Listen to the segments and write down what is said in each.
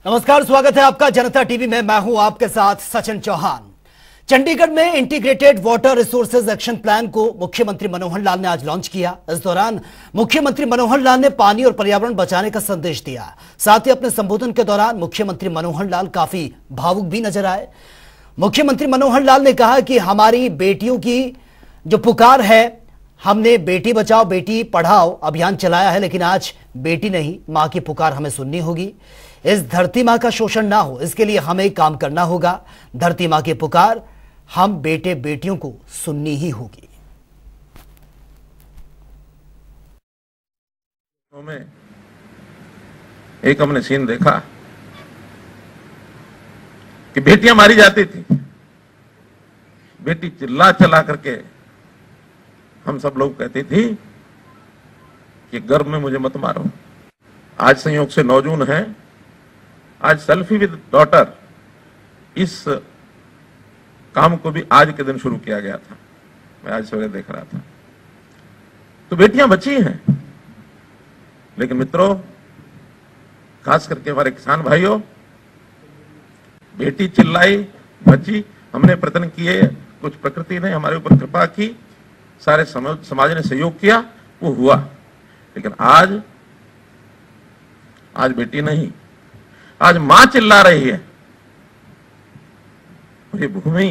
नमस्कार, स्वागत है आपका जनता टीवी में। मैं हूं आपके साथ सचिन चौहान। चंडीगढ़ में integrated water resources action plan को मुख्यमंत्री मनोहर लाल ने आज लॉन्च किया। इस दौरान मुख्यमंत्री मनोहर लाल ने पानी और पर्यावरण बचाने का संदेश दिया। साथ ही अपने संबोधन के दौरान मुख्यमंत्री मनोहर लाल काफी भावुक भी नजर आए। मुख्यमंत्री मनोहर लाल ने कहा कि हमारी बेटियों की जो पुकार है, हमने बेटी बचाओ बेटी पढ़ाओ अभियान चलाया है, लेकिन आज बेटी नहीं मां की पुकार हमें सुननी होगी। इस धरती मां का शोषण ना हो, इसके लिए हमें काम करना होगा। धरती मां की पुकार हम बेटे बेटियों को सुननी ही होगी। एक हमने सीन देखा कि बेटियां मारी जाती थी। बेटी चिल्ला चला करके हम सब लोग कहते थे कि गर्भ में मुझे मत मारो। आज संयोग से 9 जून है, आज सेल्फी विद डॉटर, इस काम को भी आज के दिन शुरू किया गया था। मैं आज सवेरे देख रहा था, तो बेटियां बची हैं। लेकिन मित्रों, खास करके हमारे किसान भाइयों, बेटी चिल्लाई, बची, हमने प्रयत्न किए, कुछ प्रकृति ने हमारे ऊपर कृपा की, सारे समाज ने सहयोग किया, वो हुआ। लेकिन आज बेटी नहीं, आज मां चिल्ला रही है। ये भूमि,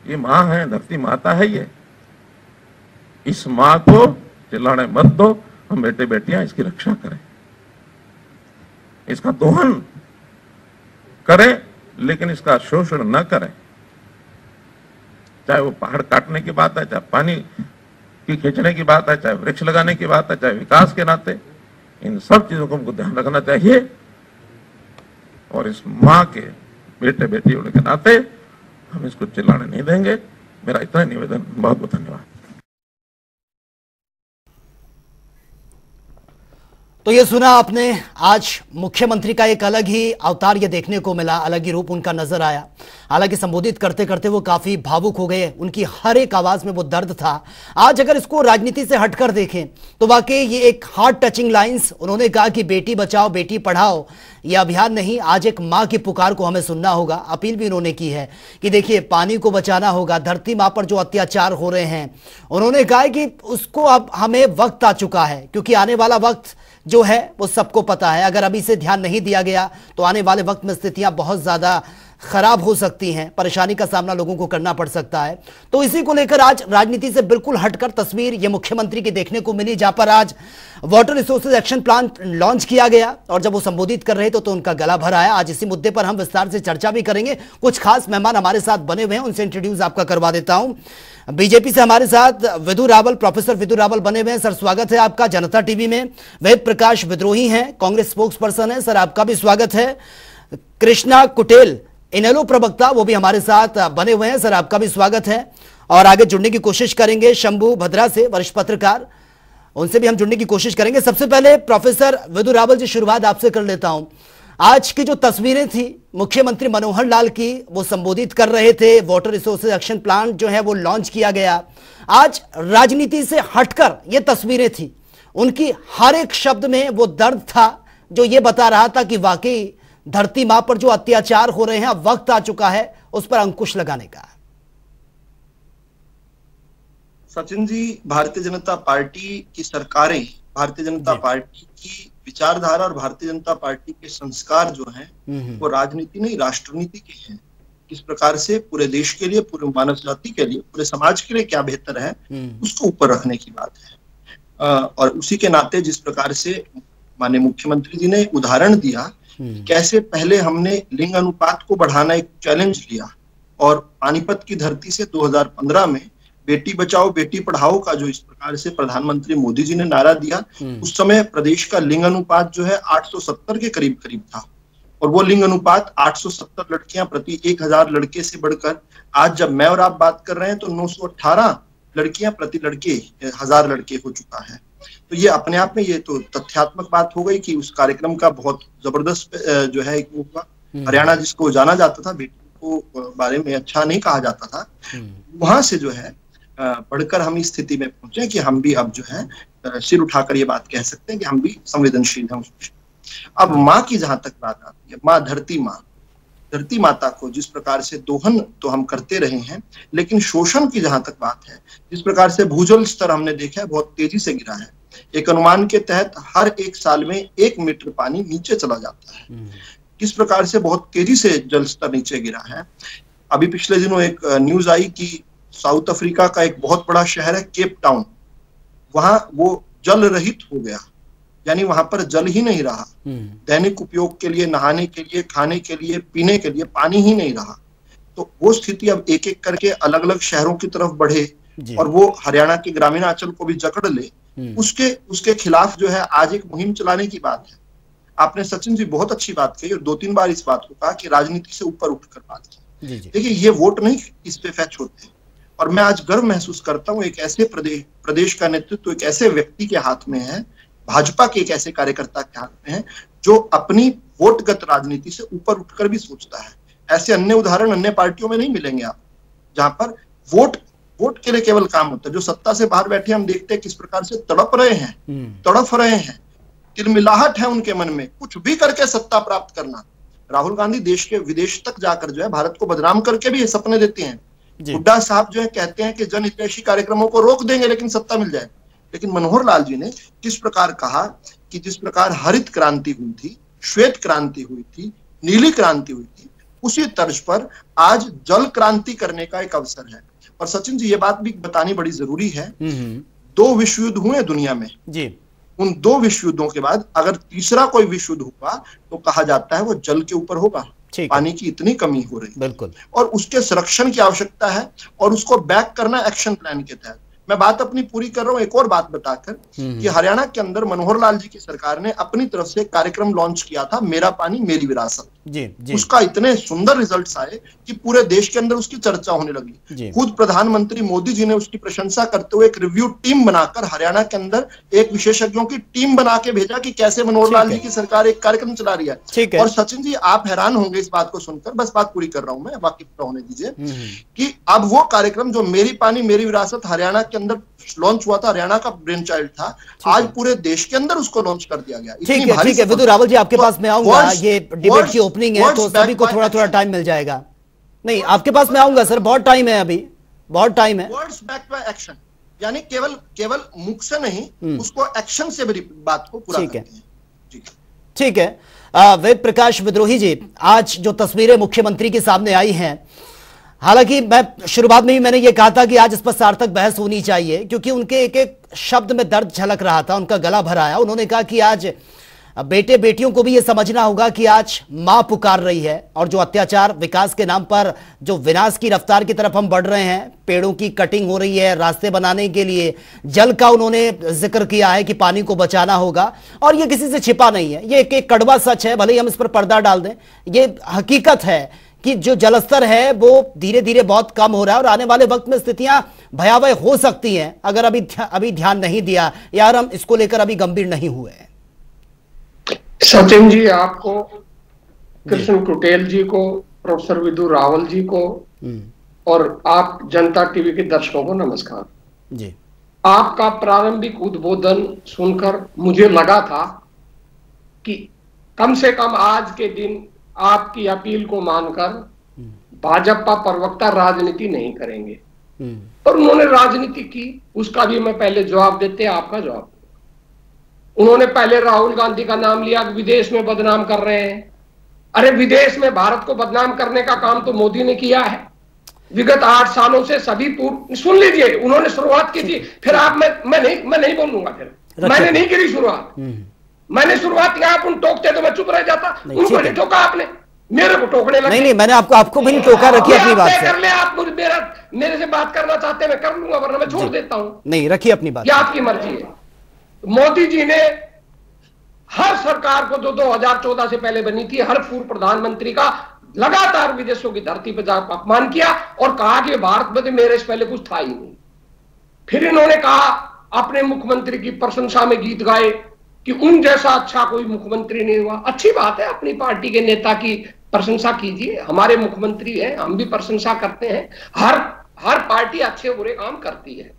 ये मां है, धरती माता है। ये इस मां को चिल्लाने मत दो। हम बेटे बेटियां इसकी रक्षा करें, इसका दोहन करें, लेकिन इसका शोषण न करें। चाहे वो पहाड़ काटने की बात है, चाहे पानी की खींचने की बात है, चाहे वृक्ष लगाने की बात है, चाहे विकास के नाते, इन सब चीजों को हमको ध्यान रखना चाहिए। और इस मां के बेटे बेटियों के नाते हम इसको चिल्लाने नहीं देंगे। मेरा इतना निवेदन। बहुत बहुत धन्यवाद। तो ये सुना आपने, आज मुख्यमंत्री का एक अलग ही अवतार ये देखने को मिला, अलग ही रूप उनका नजर आया। हालांकि संबोधित करते करते वो काफी भावुक हो गए, उनकी हर एक आवाज में वो दर्द था। आज अगर इसको राजनीति से हटकर देखें तो वाकई ये एक हार्ट टचिंग लाइंस। उन्होंने कहा कि बेटी बचाओ बेटी पढ़ाओ ये अभियान नहीं, आज एक मां की पुकार को हमें सुनना होगा। अपील भी उन्होंने की है कि देखिए, पानी को बचाना होगा, धरती मां पर जो अत्याचार हो रहे हैं, उन्होंने कहा कि उसको अब हमें वक्त आ चुका है, क्योंकि आने वाला वक्त जो है वो सबको पता है। अगर अभी से ध्यान नहीं दिया गया तो आने वाले वक्त में स्थितियां बहुत ज्यादा खराब हो सकती हैं, परेशानी का सामना लोगों को करना पड़ सकता है। तो इसी को लेकर आज राजनीति से बिल्कुल हटकर तस्वीर ये मुख्यमंत्री की देखने को मिली, जहां पर आज water resources action plan launch किया गया और जब वो संबोधित कर रहे थे तो उनका गला भर आया। आज इसी मुद्दे पर हम विस्तार से चर्चा भी करेंगे। कुछ खास मेहमान हमारे साथ बने हुए हैं, उनसे इंट्रोड्यूस आपका करवा देता हूं। बीजेपी से हमारे साथ विधु रावल, प्रोफेसर विधु रावल बने हुए हैं। सर, स्वागत है आपका जनता टीवी में। वेद प्रकाश विद्रोही हैं, कांग्रेस स्पोक्स पर्सन है, सर आपका भी स्वागत है। कृष्णा कुटेल, इनेलो प्रवक्ता, वो भी हमारे साथ बने हुए हैं, सर आपका भी स्वागत है। और आगे जुड़ने की कोशिश करेंगे शंभू भद्रा से, वरिष्ठ पत्रकार, उनसे भी हम जुड़ने की कोशिश करेंगे। सबसे पहले प्रोफेसर विधु रावल जी, शुरुआत आपसे कर लेता हूं। आज की जो तस्वीरें थी मुख्यमंत्री मनोहर लाल की, वो संबोधित कर रहे थे, वाटर रिसोर्सेज एक्शन प्लान जो है वो लॉन्च किया गया। आज राजनीति से हटकर ये तस्वीरें थी, उनकी हर एक शब्द में वो दर्द था जो ये बता रहा था कि वाकई धरती मां पर जो अत्याचार हो रहे हैं, अब वक्त आ चुका है उस पर अंकुश लगाने का। सचिन जी, भारतीय जनता पार्टी की सरकारें, भारतीय जनता पार्टी की विचारधारा और भारतीय जनता पार्टी के संस्कार जो हैं वो राजनीति नहीं राष्ट्रनीति के हैं। किस प्रकार से पूरे देश के लिए, पूरे मानव जाति के लिए, पूरे समाज के लिए क्या बेहतर है उसको ऊपर रखने की बात है। और उसी के नाते जिस प्रकार से माननीय मुख्यमंत्री जी ने उदाहरण दिया, कैसे पहले हमने लिंग अनुपात को बढ़ाना एक चैलेंज लिया और पानीपत की धरती से 2015 में बेटी बचाओ बेटी पढ़ाओ का जो इस प्रकार से प्रधानमंत्री मोदी जी ने नारा दिया, उस समय प्रदेश का लिंग अनुपात जो है 870 के करीब करीब था। और वो लिंग अनुपात 870 लड़कियां प्रति 1000 लड़के से बढ़कर आज जब मैं और आप बात कर रहे हैं तो 918 लड़कियां प्रति लड़के 1000 लड़के हो चुका है। तो ये अपने आप में ये तो तथ्यात्मक बात हो गई कि उस कार्यक्रम का बहुत जबरदस्त जो है एक हुआ। हरियाणा जिसको जाना जाता था, बेटी को बारे में अच्छा नहीं कहा जाता था, वहां से जो है बढ़कर हम इस स्थिति में पहुंचे कि हम भी अब जो है सिर उठाकर ये बात कह सकते हैं कि हम भी संवेदनशील हैं उस विषय। अब माँ की जहां तक बात आती है, माँ धरती माता को जिस प्रकार से दोहन तो हम करते रहे हैं, लेकिन शोषण की जहां तक बात है, जिस प्रकार से भूजल स्तर हमने देखा है बहुत तेजी से गिरा है। एक अनुमान के तहत हर 1 साल में 1 मीटर पानी नीचे चला जाता है। किस प्रकार से बहुत तेजी से जल स्तर नीचे गिरा है। अभी पिछले दिनों एक न्यूज आई कि साउथ अफ्रीका का एक बहुत बड़ा शहर है केप टाउन, वहां वो जल रहित हो गया, यानी वहां पर जल ही नहीं रहा। दैनिक उपयोग के लिए, नहाने के लिए, खाने के लिए, पीने के लिए पानी ही नहीं रहा। तो वो स्थिति अब एक एक करके अलग अलग शहरों की तरफ बढ़े और वो हरियाणा के ग्रामीण अंचल को भी जकड़ ले, उसके खिलाफ जो है आज एक मुहिम चलाने की बात है। आपने सचिन जी बहुत अच्छी बात कही और 2-3 बार इस बात को कहा कि राजनीति से ऊपर उठकर बात की। देखिए ये वोट नहीं इस पे फैच होते, और मैं आज गर्व महसूस करता हूं एक ऐसे प्रदेश का नेतृत्व एक ऐसे व्यक्ति के हाथ में है, भाजपा के एक ऐसे कार्यकर्ता के हाथ में है जो अपनी वोटगत राजनीति से ऊपर उठकर भी सोचता है। ऐसे अन्य उदाहरण अन्य पार्टियों में नहीं मिलेंगे आप, जहां पर वोट के लिए केवल काम होता है। जो सत्ता से बाहर बैठे हम देखते हैं किस प्रकार से तड़प रहे हैं, तिलमिलाहट है उनके मन में, कुछ भी करके सत्ता प्राप्त करना। राहुल गांधी देश के विदेश तक जाकर जो है भारत को बदनाम करके भी ये सपने देते हैं। हुड्डा साहब जो है कहते हैं कि जन हितैषी कार्यक्रमों को रोक देंगे लेकिन सत्ता मिल जाए। लेकिन मनोहर लाल जी ने किस प्रकार कहा कि जिस प्रकार हरित क्रांति हुई थी, श्वेत क्रांति हुई थी, नीली क्रांति हुई थी, उसी तर्ज पर आज जल क्रांति करने का एक अवसर है। और सचिन जी ये बात भी बतानी बड़ी जरूरी है, 2 विश्व युद्ध हुए दुनिया में जी। उन 2 विश्व युद्धों के बाद अगर तीसरा कोई विश्व युद्ध हुआ तो कहा जाता है वो जल के ऊपर होगा। पानी की इतनी कमी हो रही है बिल्कुल, और उसके संरक्षण की आवश्यकता है और उसको बैक करना एक्शन प्लान के तहत। मैं बात अपनी पूरी कर रहा हूं एक और बात बताकर कि हरियाणा के अंदर मनोहर लाल जी की सरकार ने अपनी तरफ से एक कार्यक्रम लॉन्च किया था, मेरा पानी मेरी विरासत जी। उसका इतने सुंदर रिजल्ट्स आए कि पूरे देश के अंदर उसकी चर्चा होने लगी। खुद प्रधानमंत्री मोदी जी ने उसकी प्रशंसा करते हुए एक रिव्यू टीम बनाकर हरियाणा के अंदर एक विशेषज्ञों की टीम बना के भेजा कि कैसे मनोहर लाल जी की सरकार एक कार्यक्रम चला रही है। और सचिन जी आप हैरान होंगे इस बात को सुनकर, बस बात पूरी कर रहा हूं मैं, बाकी पूरा होने दीजिए, कि अब वो कार्यक्रम जो मेरी पानी मेरी विरासत हरियाणा के अंदर लॉन्च हुआ था, हरियाणा का ब्रेन चाइल्ड था, आज पूरे देश के अंदर उसको लॉन्च कर दिया गया। ठीक है विदुर रावल जी आपके पास मैं आऊंगा, ये डिबेट की ओपनिंग है तो सभी को थोड़ा टाइम मिल जाएगा। नहीं आपके पास मैं आऊंगा सर, बहुत टाइम है, अभी बहुत टाइम है। वर्ड्स बैक्ड बाय एक्शन, यानी केवल मुख से नहीं, उसको एक्शन से भी बात को पूरा करते हैं। ठीक है वेद प्रकाश विद्रोही जी, आज जो तस्वीरें मुख्यमंत्री के सामने आई हैं, हालांकि मैं शुरुआत में ही मैंने ये कहा था कि आज इस पर सार्थक बहस होनी चाहिए, क्योंकि उनके एक एक शब्द में दर्द झलक रहा था, उनका गला भर आया। उन्होंने कहा कि आज बेटे बेटियों को भी ये समझना होगा कि आज मां पुकार रही है, और जो अत्याचार विकास के नाम पर जो विनाश की रफ्तार की तरफ हम बढ़ रहे हैं, पेड़ों की कटिंग हो रही है रास्ते बनाने के लिए, जल का उन्होंने जिक्र किया है कि पानी को बचाना होगा, और ये किसी से छिपा नहीं है, ये एक कड़वा सच है, भले ही हम इस पर पर्दा डाल दें, ये हकीकत है कि जो जलस्तर है वो धीरे धीरे बहुत कम हो रहा है और आने वाले वक्त में स्थितियां भयावह हो सकती हैं अगर अभी ध्यान नहीं दिया या हम इसको लेकर अभी गंभीर नहीं हुए। सचिन जी आपको, कृष्ण कुटेल जी को, प्रोफेसर विदुर रावल जी को और आप जनता टीवी के दर्शकों को नमस्कार जी। आपका प्रारंभिक उद्बोधन सुनकर मुझे लगा था कि कम से कम आज के दिन आपकी अपील को मानकर भाजपा प्रवक्ता राजनीति नहीं करेंगे, पर उन्होंने राजनीति की, उसका भी मैं पहले जवाब देते आपका जवाब। उन्होंने पहले राहुल गांधी का नाम लिया, विदेश में बदनाम कर रहे हैं। अरे विदेश में भारत को बदनाम करने का काम तो मोदी ने किया है विगत 8 सालों से। सभी सुन लीजिए, उन्होंने शुरुआत की थी, फिर आप मैं नहीं बोलूंगा, फिर मैंने नहीं करी शुरुआत, मैंने शुरुआत किया, आप उन टोकते तो मैं चुप रह जाता। उनको नहीं टोका आपने, मेरे को टोकने लगे। नहीं मैंने आपको भी नहीं टोका, रखिए अपनी बात से। कर ले आप, मेरे से बात करना चाहते हैं मैं कर लूंगा, वरना मैं छोड़ देता हूं। नहीं रखिए अपनी बात, क्या आपकी मर्जी है। मोदी जी ने हर सरकार को जो 2014 से पहले बनी थी, हर पूर्व प्रधानमंत्री का लगातार विदेशों की धरती पर जाकर अपमान किया और कहा कि भारत में मेरे से पहले कुछ था ही नहीं। फिर इन्होंने कहा, अपने मुख्यमंत्री की प्रशंसा में गीत गाए कि उन जैसा अच्छा कोई मुख्यमंत्री नहीं हुआ। अच्छी बात है, अपनी पार्टी के नेता की प्रशंसा कीजिए, हमारे मुख्यमंत्री हैं, हम भी प्रशंसा करते हैं। हर पार्टी अच्छे बुरे काम करती है,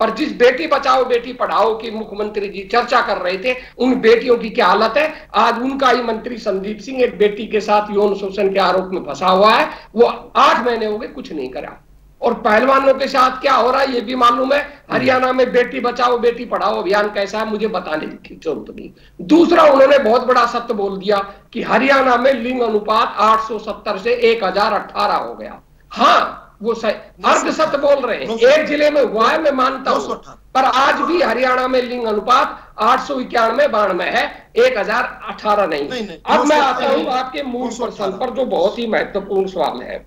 पर जिस बेटी बचाओ बेटी पढ़ाओ की मुख्यमंत्री जी चर्चा कर रहे थे, उन बेटियों की क्या हालत है। आज उनका ही मंत्री संदीप सिंह एक बेटी के साथ यौन शोषण के आरोप में फंसा हुआ है, वो 8 महीने हो गए कुछ नहीं करा। और पहलवानों के साथ क्या हो रहा है ये भी मालूम है। हरियाणा में बेटी बचाओ बेटी पढ़ाओ अभियान कैसा है मुझे बताने की जरूरत नहीं। दूसरा, उन्होंने बहुत बड़ा सत्य बोल दिया कि हरियाणा में लिंग अनुपात 870 से 1018 हो गया। हाँ, वो अर्ध सत्य बोल रहे हैं, एक जिले में हुआ है मैं मानता हूं, पर आज भी हरियाणा में लिंग अनुपात 891-92 है, 1018 नहीं। अब मैं आता हूं आपके मूल प्रश्न पर जो बहुत ही महत्वपूर्ण सवाल है।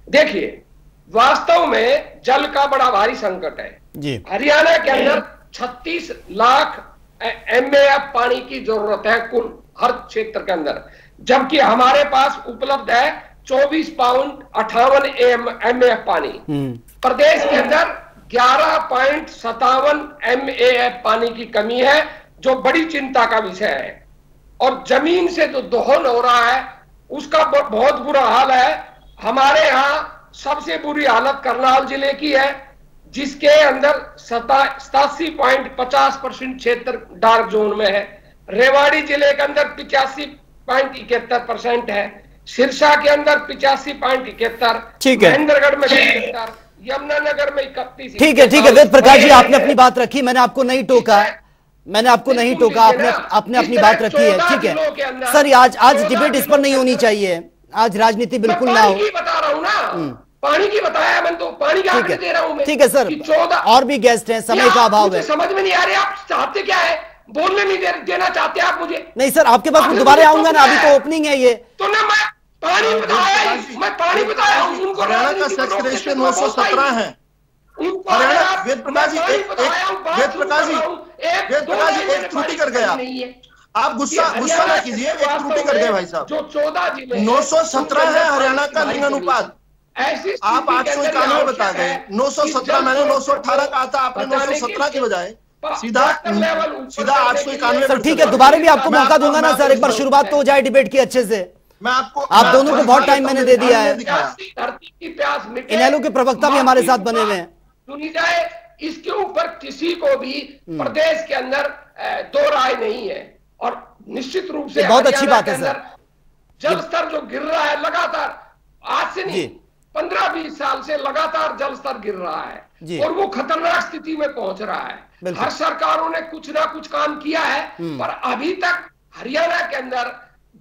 देखिए, वास्तव में जल का बड़ा भारी संकट है जी। हरियाणा के अंदर 36 लाख MAF पानी की जरूरत है कुल हर क्षेत्र के अंदर, जबकि हमारे पास उपलब्ध है 24.58 MAF पानी। प्रदेश के अंदर 11.57 MAF पानी की कमी है, जो बड़ी चिंता का विषय है। और जमीन से जो दोहन हो रहा है उसका बहुत बुरा हाल है। हमारे यहाँ सबसे बुरी हालत करनाल जिले की है, जिसके अंदर 87.50% क्षेत्र डार्क जोन में है। रेवाड़ी जिले के अंदर 85.71% है। सिरसा के अंदर 85.71, महेंद्रगढ़ में 75, यमुनानगर में 31। ठीक है वेद प्रकाश जी, आपने अपनी बात रखी, मैंने आपको नहीं टोका, आपने अपनी बात रखी है, ठीक है सर। आज डिबेट इस पर नहीं होनी चाहिए, आज राजनीति बिल्कुल ना हो। बता रहा हूँ ना, पानी की बताया मैंने, तो पानी का आंकड़े दे रहा हूं मैं। ठीक है सर, 14 और भी गेस्ट हैं, समय का अभाव है। समझ में नहीं आ रही, आप चाहते क्या है, बोलने नहीं देना चाहते आप मुझे। नहीं सर, आपके पास मैं दोबारा आऊंगा ना, अभी तो ओपनिंग है ये। तो ना मैं पानी बताया, मैं पानी बताया हूं उनको। हरियाणा का सेक्स रेशियो 917 है। हरियाणा वेद प्रकाश जी एक त्रुटि कर गया। आप गुस्सा ना कीजिए, एक त्रुटि कर गए भाई साहब। जो 14 जिले 917 है हरियाणा का लिंग अनुपात, आप 891 बता गए। 917 मैंने 918 कहा था, आपने 917 की बजाय सीधा 891। सर ठीक है, दोबारा भी आपको मौका दूंगा ना सर, एक बार शुरुआत तो हो जाए डिबेट की अच्छे से। मैं आपको, आप दोनों को बहुत टाइम मैंने दे दिया है। इनेलो के प्रवक्ता भी हमारे साथ बने हुए हैं। सुनी जाए, इसके ऊपर किसी को भी प्रदेश के अंदर दो राय नहीं है। और निश्चित रूप से बहुत अच्छी बात है सर, जल स्तर जो गिर रहा है लगातार, आज से नहीं 15-20 साल से लगातार जल स्तर गिर रहा है और वो खतरनाक स्थिति में पहुंच रहा है। हर सरकारों ने कुछ ना कुछ काम किया है, पर अभी तक हरियाणा के अंदर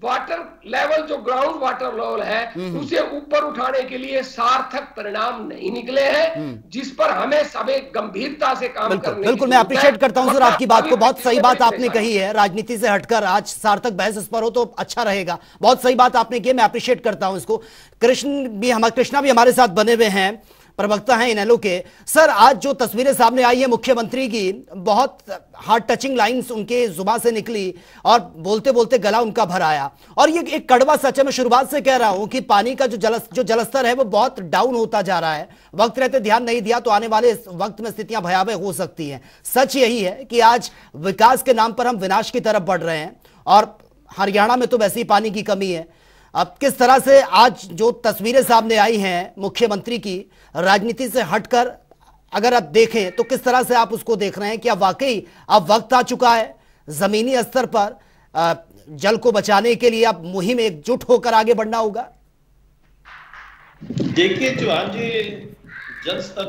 वाटर लेवल जो ग्राउंड वाटर लेवल है उसे ऊपर उठाने के लिए सार्थक परिणाम नहीं निकले हैं, जिस पर हमें सभी गंभीरता से काम करने। बिल्कुल मैं अप्रिशिएट करता हूं सर आपकी बात को, बहुत सही बात आपने कही है। राजनीति से हटकर आज सार्थक बहस इस पर हो तो अच्छा रहेगा, बहुत सही बात आपने की, मैं अप्रिशिएट करता हूं इसको। कृष्णा भी हमारे साथ बने हुए हैं, प्रवक्ता हैं इनेलो के। सर आज जो तस्वीरें सामने आई है मुख्यमंत्री की, बहुत हार्ट टचिंग लाइंस उनके जुबान से निकली और बोलते बोलते गला उनका भर आया। और ये एक कड़वा सच है, मैं शुरुआत से कह रहा हूं कि पानी का जो जलस्तर है वो बहुत डाउन होता जा रहा है। वक्त रहते ध्यान नहीं दिया तो आने वाले वक्त में स्थितियां भयावह हो सकती हैं। सच यही है कि आज विकास के नाम पर हम विनाश की तरफ बढ़ रहे हैं और हरियाणा में तो वैसे ही पानी की कमी है। अब किस तरह से आज जो तस्वीरें सामने आई हैं मुख्यमंत्री की, राजनीति से हटकर अगर आप देखें तो किस तरह से आप उसको देख रहे हैं? क्या वाकई अब वक्त आ चुका है जमीनी स्तर पर जल को बचाने के लिए अब मुहिम एकजुट होकर आगे बढ़ना होगा? देखिए चौहान जी, जल स्तर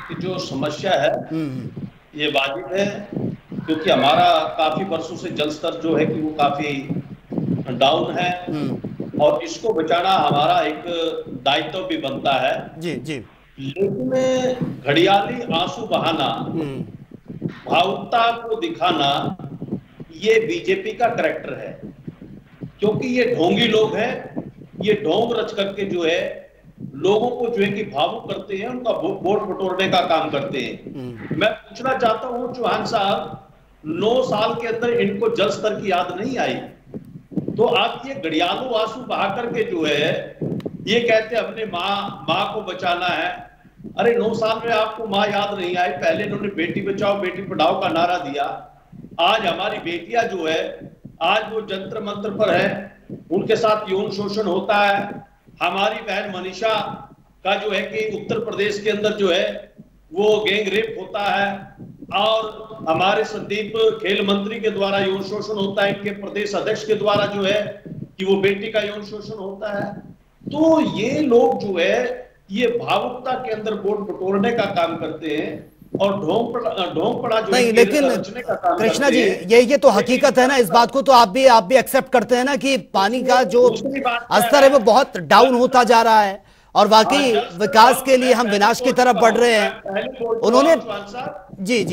की जो समस्या है ये वाजिब है, क्योंकि हमारा काफी वर्षों से जल स्तर जो है कि वो काफी डाउन है और इसको बचाना हमारा एक दायित्व भी बनता है। जी जी। लेकिन घड़ियाली आंसू बहाना, भावुकता को दिखाना, ये बीजेपी का करैक्टर है, क्योंकि ये ढोंगी लोग हैं। ये ढोंग रच करके जो है लोगों को जो है कि भावुक करते हैं, उनका वोट बटोरने का काम करते हैं। मैं पूछना चाहता हूं चौहान साहब, 9 साल के अंदर इनको जल स्तर की याद नहीं आई, तो आप ये घड़ियालू आंसू बहा करके जो है ये कहते अपने माँ को बचाना है। अरे 9 साल में आपको माँ याद नहीं आई? पहले इन्होंने बेटी बचाओ बेटी पढ़ाओ का नारा दिया। आज हमारी बेटियां जो है आज वो जंतर मंत्र पर है, उनके साथ यौन शोषण होता है। हमारी बहन मनीषा का जो है कि उत्तर प्रदेश के अंदर जो है वो गैंग रेप होता है, और हमारे संदीप खेल मंत्री के द्वारा यौन शोषण होता है, इनके प्रदेश अध्यक्ष के द्वारा जो है कि वो बेटी का यौन शोषण होता है। तो ये लोग जो है ये भावुकता के अंदर वोट बटोरने का काम करते हैं और ढोंग पड़ा जो नहीं, लेकिन कृष्णा जी ये तो हकीकत है ना, इस बात को तो आप भी एक्सेप्ट करते हैं ना कि पानी का जो स्तर है वो बहुत डाउन होता जा रहा है और वाकई विकास के लिए हम विनाश की तरफ बढ़ रहे हैं। उन्होंने जी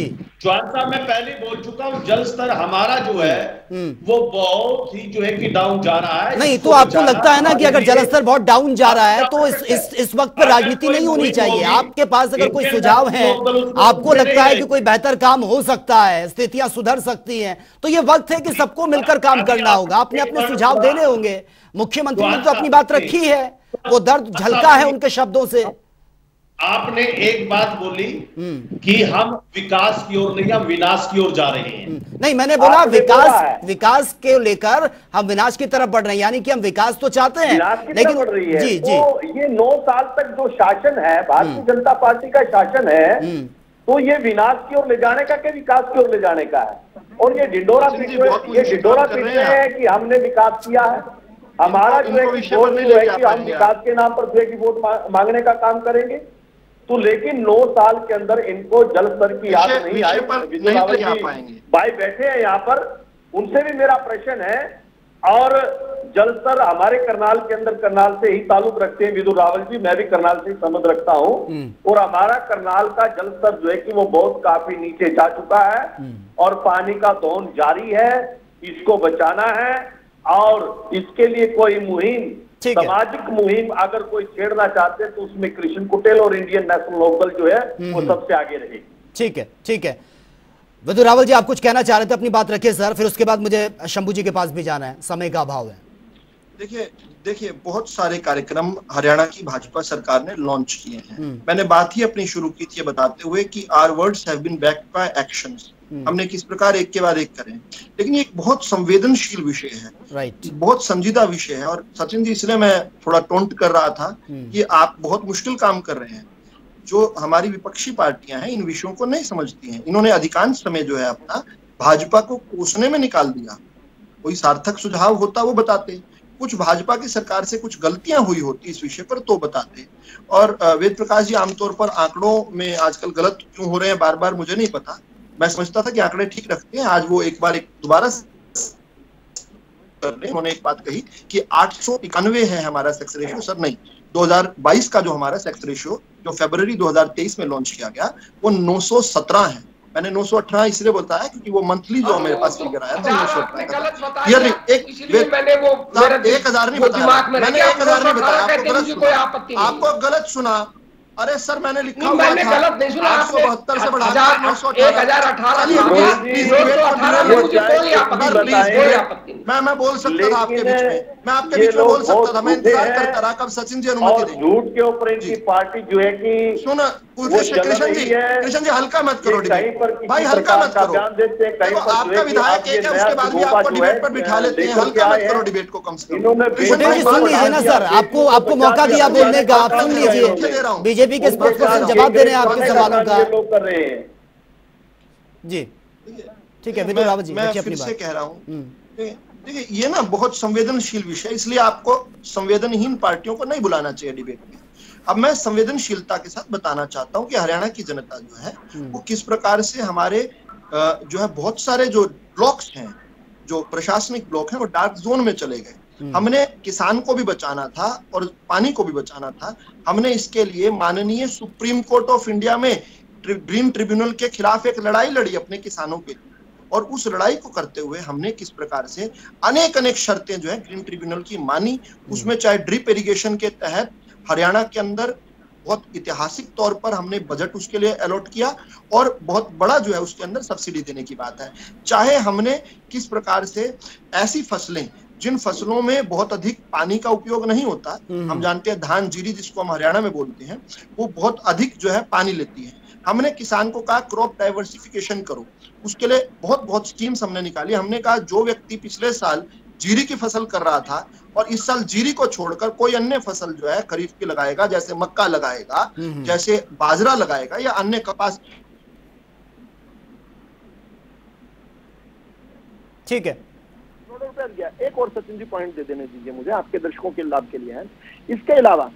चौहान साहब मैं पहले बोल चुका हूं, जल स्तर हमारा जो है वो बहुत ही जो है कि डाउन जा रहा है। नहीं तो आपको लगता है ना कि अगर जल स्तर बहुत डाउन जा रहा है तो इस वक्त पर राजनीति नहीं होनी चाहिए? आपके पास अगर कोई सुझाव है, आपको लगता है कि कोई बेहतर काम हो सकता है, स्थितियां सुधर सकती हैं, तो ये वक्त है कि सबको मिलकर काम करना होगा, अपने अपने सुझाव देने होंगे। मुख्यमंत्री ने तो अपनी बात रखी है, वो दर्द झलका है उनके शब्दों से। आपने एक बात बोली कि हम विकास की ओर नहीं, हम विनाश की ओर जा रहे हैं। नहीं, मैंने बोला विकास के लेकर हम विनाश की तरफ बढ़ रहे हैं, यानी कि हम विकास तो चाहते हैं लेकिन बढ़ रही है। जी तो ये 9 साल तक जो शासन है, भारतीय जनता पार्टी का शासन है, तो ये विनाश की ओर ले जाने का क्या विकास की ओर ले जाने का है? और ये ढिंडोरा पीटते हैं कि हमने विकास किया है। हमारा जो है कि हम विकास के नाम पर जो है कि वोट मांगने का काम करेंगे। तो लेकिन 9 साल के अंदर इनको जल स्तर की याद नहीं आई। भाई बैठे हैं यहाँ पर, उनसे भी मेरा प्रश्न है। और जल स्तर हमारे करनाल के अंदर, करनाल से ही ताल्लुक रखते हैं विदुर रावल जी, मैं भी करनाल से संबंध रखता हूँ, और हमारा करनाल का जल स्तर जो है कि वो बहुत काफी नीचे जा चुका है और पानी का दोहन जारी है। इसको बचाना है और इसके लिए कोई मुहिम, सामाजिक मुहिम अगर कोई छेड़ना चाहते हैं तो उसमें कृष्ण कुटेल और इंडियन नेशनल लोकदल जो है वो सबसे आगे रहेगी। ठीक है। विदुर रावल जी, आप कुछ कहना चाह रहे थे, अपनी बात रखिए सर, फिर उसके बाद मुझे शंभू जी के पास भी जाना है, समय का अभाव है। देखिए बहुत सारे कार्यक्रम हरियाणा की भाजपा सरकार ने लॉन्च किए हैं। मैंने बात ही अपनी शुरू की थी बताते हुए कि our words have been backed by actions. हमने किस प्रकार एक के बाद एक करें, लेकिन ये एक बहुत संवेदनशील विषय है, बहुत संजीदा विषय है। और सचिन जी, इसलिए मैं थोड़ा टोंट कर रहा था कि आप बहुत मुश्किल काम कर रहे हैं। जो हमारी विपक्षी पार्टियां हैं इन विषयों को नहीं समझती हैं। इन्होंने अधिकांश समय जो है अपना भाजपा को कोसने में निकाल दिया। कोई सार्थक सुझाव होता वो बताते, कुछ भाजपा की सरकार से कुछ गलतियां हुई होती इस विषय पर तो बताते। और वेद प्रकाश जी आमतौर पर आंकड़ों में आजकल गलत क्यों हो रहे हैं बार बार मुझे नहीं पता। मैं समझता था कि आंकड़े ठीक रखते हैं। आज वो एक दोबारा उन्होंने एक बात कही कि 891 है हमारा सेक्स रेशियो। सर नहीं, 2022 का जो हमारा सेक्स रेशियो जो फरवरी 2023 में लॉन्च किया गया वो 917 है। मैंने 918 इसलिए बताया क्योंकि वो मंथली जो मेरे पास फिगर आया था 918 का। 1000 नहीं बताया, मैंने 1000 नहीं बताया, आपको गलत सुना। अरे सर मैंने लिखा मैंने गलत नहीं सुना, 872 से बढ़ाकर 1018 मैं बोल सकता था आपके बीच में, मैं आपके बीच में बोल सकता था। मैं इंतजार करता रहा कब सचिन जी अनुमति देंगे। झूठ के ऊपर इनकी पार्टी जो है कि सुन कृष्ण जी हल्का मत करो भाई, हल्का मत करो। आपका विधायक एक है, उसके बाद भी आपको डिबेट पर बिठा लेते हैं। हल्का मत करो डिबेट को कम से कम। सुन लीजिए ना सर, आपको मौका दिया बोलने का, आप सुन लीजिए। बीजेपी के स्पोक्सपर्सन जवाब दे रहे हैं आपके सवालों का। जी ठीक है विनोद रावत जी, मैं फिर से कह रहा हूँ, देखिए ये ना बहुत संवेदनशील विषय, इसलिए आपको संवेदनहीन पार्टियों को नहीं बुलाना चाहिए डिबेट में। अब मैं संवेदनशीलता के साथ बताना चाहता हूं कि हरियाणा की जनता जो है वो किस प्रकार से हमारे जो है बहुत सारे जो ब्लॉक्स हैं, जो प्रशासनिक ब्लॉक हैं, वो डार्क जोन में चले गए। हमने किसान को भी बचाना था और पानी को भी बचाना था। हमने इसके लिए माननीय सुप्रीम कोर्ट ऑफ इंडिया में ग्रीन ट्रिब्यूनल के खिलाफ एक लड़ाई लड़ी अपने किसानों के लिए, और उस लड़ाई को करते हुए हमने किस प्रकार से अनेक शर्तें जो है ग्रीन ट्रिब्यूनल की मानी। उसमें चाहे ड्रिप इरिगेशन के तहत हरियाणा के अंदर बहुत ऐतिहासिक तौर पर हमने बजट उसके लिए अलॉट किया और बहुत बड़ा जो है उसके अंदर सब्सिडी देने की बात है। चाहे हमने किस प्रकार से ऐसी फसलें जिन फसलों में बहुत अधिक पानी का उपयोग नहीं होता, हम जानते हैं धान जीरी जिसको हम हरियाणा में बोलते हैं, वो बहुत अधिक जो है पानी लेती है। हमने किसान को कहा क्रॉप डाइवर्सिफिकेशन करो, उसके लिए बहुत स्कीम्स हमने निकाली। हमने कहा जो व्यक्ति पिछले साल जीरी की फसल कर रहा था और इस साल जीरी को छोड़कर कोई अन्य फसल जो है खरीफ की लगाएगा, जैसे मक्का लगाएगा, जैसे बाजरा लगाएगा या अन्य कपास। ठीक है, करोड़ों रुपया दिया। एक और सचिन जी पॉइंट दे देने दीजिए मुझे, आपके दर्शकों के लाभ के लिए है। इसके अलावा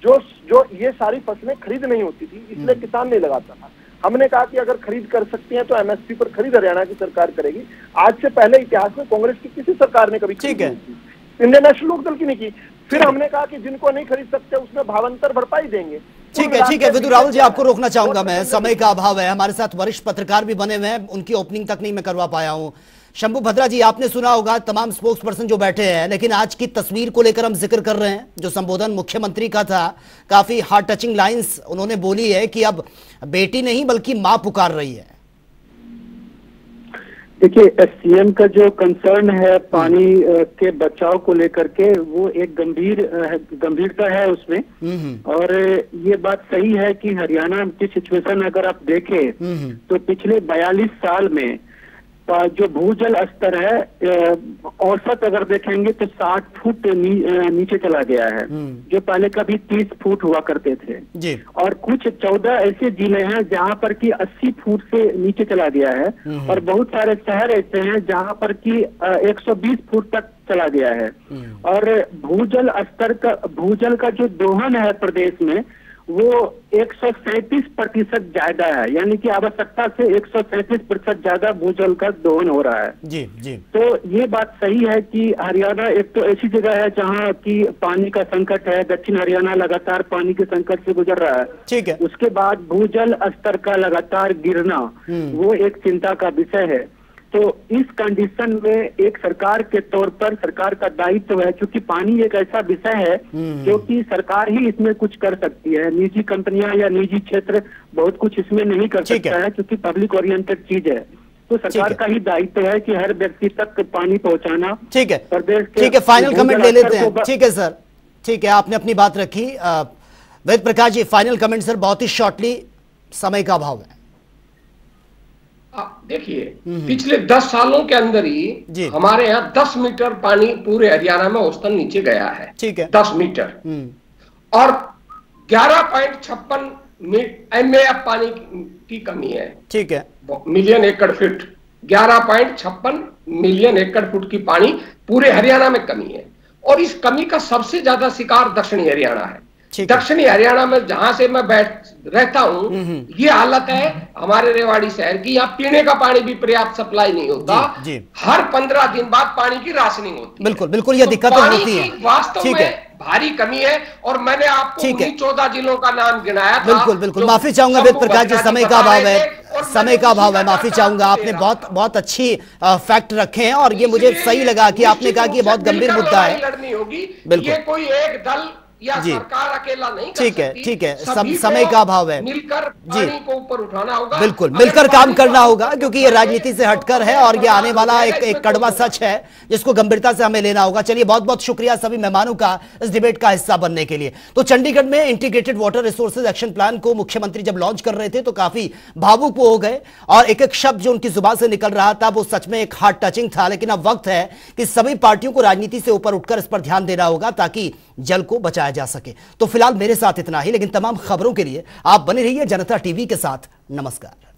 जो ये सारी फसलें खरीद नहीं होती थी, इसलिए किसान नहीं लगाता था। हमने कहा कि अगर खरीद कर सकती हैं तो एमएसपी पर खरीद हरियाणा की सरकार करेगी। आज से पहले इतिहास में कांग्रेस की किसी सरकार ने कभी ठीक है, इंडियन नेशनल लोकदल की नहीं की। फिर हमने कहा कि जिनको नहीं खरीद सकते उसमें भावांतर भरपाई देंगे। ठीक है विदु रावल जी, आपको रोकना चाहूंगा मैं, समय का अभाव है। हमारे साथ वरिष्ठ पत्रकार भी बने हुए हैं, उनकी ओपनिंग तक नहीं मैं करवा पाया हूं। शंभू भद्रा जी, आपने सुना होगा तमाम स्पोक्स पर्सन जो बैठे हैं, लेकिन आज की तस्वीर को लेकर हम जिक्र कर रहे हैं। जो संबोधन मुख्यमंत्री का था, काफी हार्ट टचिंग लाइंस उन्होंने बोली है कि अब बेटी नहीं बल्कि मां पुकार रही है। देखिए, सीएम का जो कंसर्न है पानी के बचाव को लेकर के, वो एक गंभीरता है उसमें। और ये बात सही है कि हरियाणा की सिचुएशन अगर आप देखें तो पिछले 42 साल में जो भूजल स्तर है औसत अगर देखेंगे तो 60 फुट नीचे चला गया है, जो पहले कभी 30 फुट हुआ करते थे जी। और कुछ 14 ऐसे जिले हैं जहां पर कि 80 फुट से नीचे चला गया है, और बहुत सारे शहर ऐसे हैं जहां पर कि 120 फुट तक चला गया है। और भूजल का जो दोहन है प्रदेश में वो 137% ज्यादा है, यानी कि आवश्यकता से 137% ज्यादा भूजल का दोहन हो रहा है जी जी। तो ये बात सही है कि हरियाणा एक तो ऐसी जगह है जहां की पानी का संकट है। दक्षिण हरियाणा लगातार पानी के संकट से गुजर रहा है। ठीक है। उसके बाद भूजल स्तर का लगातार गिरना वो एक चिंता का विषय है। तो इस कंडीशन में एक सरकार के तौर पर सरकार का दायित्व है, क्योंकि पानी एक ऐसा विषय है जो कि सरकार ही इसमें कुछ कर सकती है। निजी कंपनियां या निजी क्षेत्र बहुत कुछ इसमें नहीं कर सकता है, क्योंकि पब्लिक ओरिएंटेड चीज है। तो सरकार का ही दायित्व है कि हर व्यक्ति तक पानी पहुंचाना। ठीक है, प्रदेश ठीक है, फाइनल कमेंट ले लेते हैं। ठीक है सर, ठीक है, आपने अपनी बात रखी। Ved Prakash ji, final comment sir, बहुत ही शॉर्टली, समय का अभाव है। देखिए, पिछले 10 सालों के अंदर ही हमारे यहाँ 10 मीटर पानी पूरे हरियाणा में औसतन नीचे गया है। ठीक है, 10 मीटर और 11.56 MAF पानी की कमी है। ठीक है, मिलियन एकड़ फीट, 11.56 मिलियन एकड़ फुट की पानी पूरे हरियाणा में कमी है। और इस कमी का सबसे ज्यादा शिकार दक्षिणी हरियाणा है। दक्षिणी हरियाणा में जहां से मैं रहता हूं, ये हालत है हमारे रेवाड़ी शहर की। यहाँ पीने का पानी भी पर्याप्त सप्लाई नहीं होता। हर 15 दिन बाद पानी की राशनिंग होती है। बिल्कुल बिल्कुल, ये दिक्कत होती है, वास्तव में भारी कमी है। और मैंने आपको 14 जिलों का नाम गिनाया था। बिल्कुल बिल्कुल, माफी चाहूंगा वेद प्रकाश जी, समय का अभाव है, समय का अभाव है, माफी चाहूंगा। आपने बहुत अच्छी फैक्ट रखे हैं और ये मुझे सही लगा कि आपने कहा कि ये बहुत गंभीर मुद्दा है। लड़नी होगी, बिल्कुल, ये कोई एक दल या सरकार अकेला नहीं कर सकती। ठीक है, समय का अभाव है, मिलकर पानी को ऊपर उठाना होगा। बिल्कुल, मिलकर काम करना होगा, क्योंकि ये राजनीति से हटकर है और ये आने वाला एक कड़वा सच है जिसको गंभीरता से हमें लेना होगा। चलिए, बहुत बहुत शुक्रिया सभी मेहमानों का इस डिबेट का हिस्सा बनने के लिए। तो चंडीगढ़ में integrated water resources action plan को मुख्यमंत्री जब लॉन्च कर रहे थे तो काफी भावुक हो गए और एक एक शब्द जो उनकी जुबान से निकल रहा था वो सच में एक हार्ट टचिंग था। लेकिन अब वक्त है कि सभी पार्टियों को राजनीति से ऊपर उठकर इस पर ध्यान देना होगा ताकि जल को बचाया जा सके। तो फिलहाल मेरे साथ इतना ही, लेकिन तमाम खबरों के लिए आप बने रहिए जनता टीवी के साथ। नमस्कार।